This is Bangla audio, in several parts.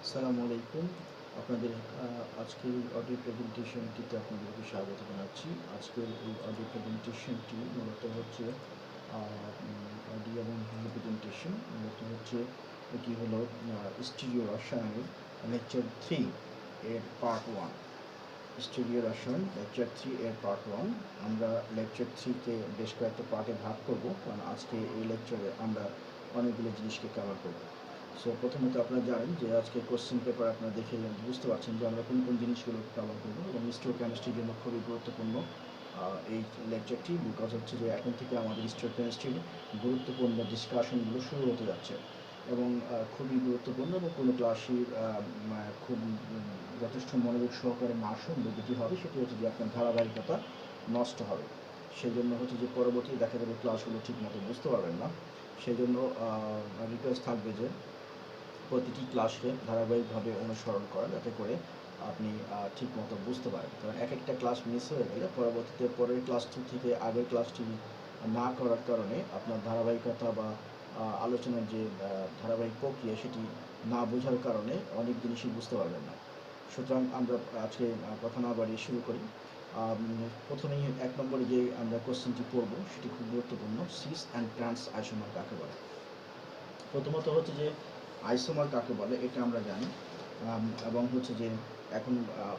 আসসালামু আলাইকুম। আপনাদের আজকের এই অডিও প্রেজেন্টেশনটিতে আপনাদেরকে স্বাগত জানাচ্ছি। আজকের এই অডিও প্রেজেন্টেশনটি মূলত হচ্ছে অডিও এবং ভিডিও প্রেজেন্টেশন। মূলত হচ্ছে এটি হলো স্টিরিও রসায়নের লেকচার 3 এর পার্ট 1। স্টিরিও রসায়ন লেকচার 3 এর পার্ট 1। আমরা লেকচার 3-কে বেশ কয়েকটা পার্টে ভাগ করব, কারণ আজকে এই লেকচারে আমরা অনেকগুলো জিনিসকে কভার করব। সো প্রথমত আপনারা জানেন যে আজকে কোশ্চেন পেপার আপনারা দেখে বুঝতে পারছেন যে আমরা কোন কোন জিনিসগুলো কভার করবো, এবং স্টিরিওকেমিস্ট্রির জন্য খুবই গুরুত্বপূর্ণ এই লেকচারটি, বিকজ হচ্ছে যে এখন থেকে আমাদের স্টিরিওকেমিস্ট্রির গুরুত্বপূর্ণ ডিসকাশনগুলো শুরু হতে যাচ্ছে, এবং খুবই গুরুত্বপূর্ণ, এবং কোনো ক্লাসই খুব যথেষ্ট মনোযোগ সহকারে না শুনলে যেটি হবে সেটি হচ্ছে যে আপনার ধারাবাহিকতা নষ্ট হবে। সেই জন্য হচ্ছে যে পরবর্তীতে দেখা যাবে ক্লাসগুলো ঠিক মতো বুঝতে পারবেন না। সেই জন্য রিকোয়েস্ট থাকবে যে প্রতিটি ক্লাসকে ধারাবাহিকভাবে অনুসরণ করা, যাতে করে আপনি ঠিক মতো বুঝতে পারেন। কারণ এক একটা ক্লাস মিস হয়ে গেলে পরবর্তীতে পরের ক্লাসটি থেকে আগের ক্লাসটি না করার কারণে আপনার ধারাবাহিকতা বা আলোচনার যে ধারাবাহিক প্রক্রিয়া সেটি না বোঝার কারণে অনেক জিনিসই বুঝতে পারবেন না। সুতরাং আমরা আজকে কথা না বাড়িয়ে শুরু করি। প্রথমেই 1 নম্বরে যে আমরা কোশ্চেনটি পড়ব সেটি খুব গুরুত্বপূর্ণ। সিস অ্যান্ড ট্রান্স আইসোমার কাকে বলে? প্রথমত হচ্ছে যে আইসোমার কাকে বলে এটা আমরা জানি, এবং হচ্ছে যে এখন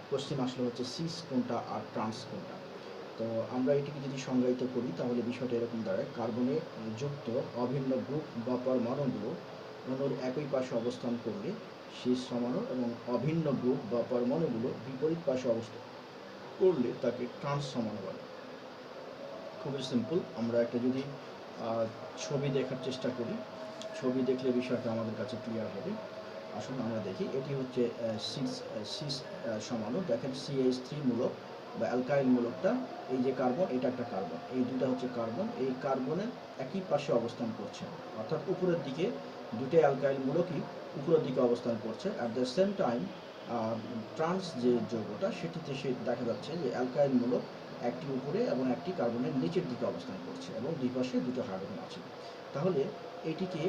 কোশ্চেন আসলে হচ্ছে সিস কোনটা আর ট্রান্স কোনটা। তো আমরা এটিকে যদি সংজ্ঞায়িত করি তাহলে বিষয়টা এরকম দাঁড়ায়: কার্বনে যুক্ত অভিন্ন গ্রুপ বা পরমাণুগুলো অণুর একই পাশে অবস্থান করলে সিস সমাণু, এবং অভিন্ন গ্রুপ বা পরমাণুগুলো বিপরীত পাশে অবস্থান করলে তাকে ট্রান্স সমাণু বলে। খুবই সিম্পল। আমরা একটা যদি ছবি দেখার চেষ্টা করি, ছবি দেখলে বিষয়টা আমাদের কাছে ক্লিয়ার হবে। আসুন আমরা দেখি। এটি হচ্ছে সিস সমাণু। দেখেন CH3 মূলক বা অ্যালকাইল মূলকটা, এই যে কার্বন, এটা একটা কার্বন, এই দুটা হচ্ছে কার্বন। এই কার্বনের একই পাশে অবস্থান করছে, অর্থাৎ উপরের দিকে দুটো অ্যালকাইল মূলকই উপরের দিকে অবস্থান করছে। At the same time trans যে যৌগটা সেটিতে দেখা যাচ্ছে যে অ্যালকাইল মূলক একটি উপরে এবং একটি কার্বনের নিচের দিকে অবস্থান করছে, এবং দুই পাশে দুটো হাইড্রোজেন আছে। তাহলে এটিকে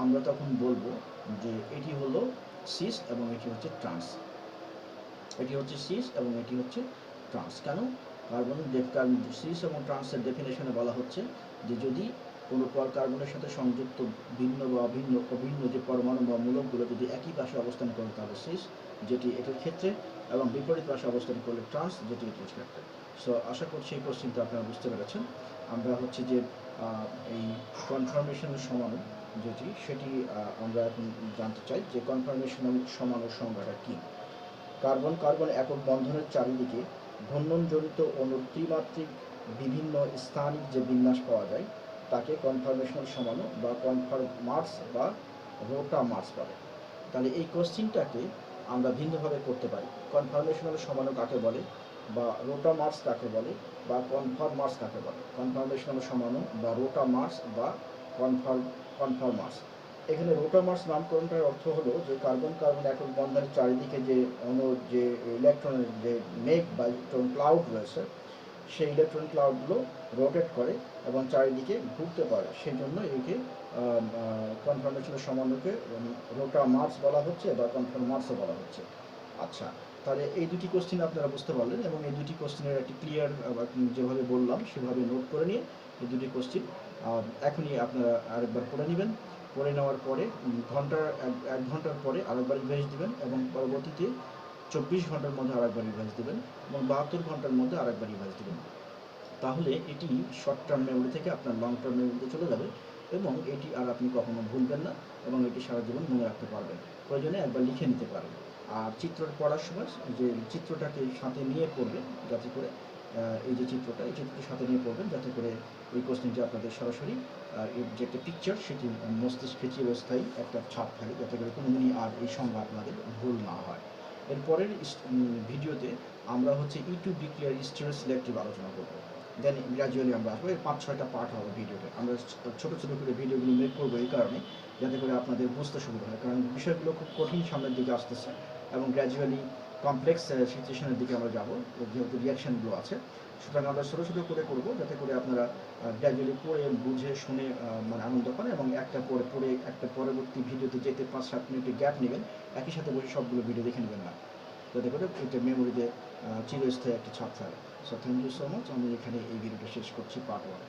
আমরা তখন বলবো যে এটি হলো সিস এবং এটি হচ্ছে ট্রান্স। এটি হচ্ছে সিস এবং এটি হচ্ছে ট্রান্স। কেন? কার্বন সিস এবং ট্রান্সের ডেফিনেশনে বলা হচ্ছে যে যদি কোনো কার্বনের সাথে সংযুক্ত ভিন্ন বা অভিন্ন যে পরমাণু বা মূলকগুলো যদি একই পাশে অবস্থান করে তাহলে সিস, যেটি এটির ক্ষেত্রে, এবং বিপরীত পাশে অবস্থান করলে ট্রান্স, যেটি এটির ক্ষেত্রে। সো আশা করছি এই কোশ্চেনটা আপনারা বুঝতে পেরেছেন। আমরা হচ্ছে যে এই কনফার্মেশনের সমাণু যেটি, সেটি আমরা এখন জানতে চাই যে কনফার্মেশনাল সমাণুর সংজ্ঞাটা কী। কার্বন কার্বন একক বন্ধনের চারিদিকে ঘূর্ণনজনিত অণুর ত্রিমাত্রিক বিভিন্ন স্থানিক যে বিন্যাস পাওয়া যায় তাকে কনফার্মেশনাল সমাণু বা কনফার্মার্স বা রোটামার্স বলে। তাহলে এই কোশ্চিনটাকে আমরা ভিন্নভাবে করতে পারি। কনফার্মেশনাল সমাণু কাকে বলে, বা রোটামার্স কাকে বলে, বা কনফার্মার্স কাকে বলে? কনফার্মেশনাল সমাণু বা রোটামার্স বা কনফার্মার্স। এখানে রোটামার্স নামকরণটার অর্থ হলো যে কার্বন কার্বন একক বন্ধনের চারিদিকে যে অণুর যে ইলেকট্রনের যে মেঘ বা ইলেকট্রন ক্লাউড রয়েছে, সেই ইলেকট্রন ক্লাউডগুলো রোটেট করে এবং চারিদিকে ঘুরতে পারে। সেই জন্য একে কনফার্মেশনের সমাণুকে রোটামার্স বলা হচ্ছে বা কনফার্মার্সও বলা হচ্ছে। আচ্ছা, তাহলে এই দুটি কোশ্চেন আপনারা বুঝতে পারলেন, এবং এই দুটি কোশ্চেনের একটি ক্লিয়ার যেভাবে বললাম সেভাবে নোট করে নিয়ে এই দুটি কোশ্চেন এখনই আপনারা আরেকবার পড়ে নেবেন। পড়ে নেওয়ার পরে এক ঘন্টার পরে আরেকবার রিভাইজ দেবেন, এবং পরবর্তীতে 24 ঘন্টার মধ্যে আরেকবার রিভাইজ দেবেন, এবং 72 ঘন্টার মধ্যে আরেকবার রিভাইজ দেবেন। তাহলে এটি শর্ট টার্ম মেমোরি থেকে আপনার লং টার্ম মেমোরিতে চলে যাবে, এবং এটি আর আপনি কখনো ভুলবেন না, এবং এটি সারা জীবন মনে রাখতে পারবেন। প্রয়োজনে একবার লিখে নিতে পারেন। আর চিত্রটা পড়ার সময় যে চিত্রটাকে সাথে নিয়ে পড়বেন, যাতে করে এই যে চিত্রটা, এই চিত্রটির সাথে নিয়ে পড়বেন, যাতে করে এই কোশ্চেনটি আপনাদের সরাসরি এর যে একটা পিকচার সেটি মস্তিষ্কে চিরস্থায়ী একটা ছাপ থাকে, যাতে করে কোনোদিনই আর এই সংজ্ঞা আপনাদের ভুল না হয়। এরপরের ভিডিওতে আমরা হচ্ছে টু বিক্রিয়ার স্টিরিও সিলেক্টিভ আলোচনা করব। দেন গ্র্যাজুয়ালি আমরা আসবো। 5-6টা পার্ট হবে ভিডিওতে। আমরা ছোটো ছোটো করে ভিডিওগুলো মেক করবো এই কারণে, যাতে করে আপনাদের বুঝতে সুবিধা হয়, কারণ বিষয়গুলো খুব কঠিন সামনের দিকে আসতেছে, এবং গ্র্যাজুয়ালি কমপ্লেক্স সিচুয়েশনের দিকে আমরা যাব, যেহেতু রিয়াকশানগুলো আছে। সুতরাং আমরা ছোটো ছোটো করে করবো, যাতে করে আপনারা গ্র্যাজুয়ালি পড়ে বুঝে শুনে মানে আনন্দ পান, এবং একটা পরে পড়ে একটা পরবর্তী ভিডিওতে যেতে 5-7 মিনিটের গ্যাপ নেবেন, একই সাথে বসে সবগুলো ভিডিও দেখে নেবেন না, যাতে করে এটা মেমোরিতে চিরস্থায়ী একটা ছাপ থাকে। So thank you so much. আমি এখানে এই ভিডিওটা শেষ করছি, পার্ট 1।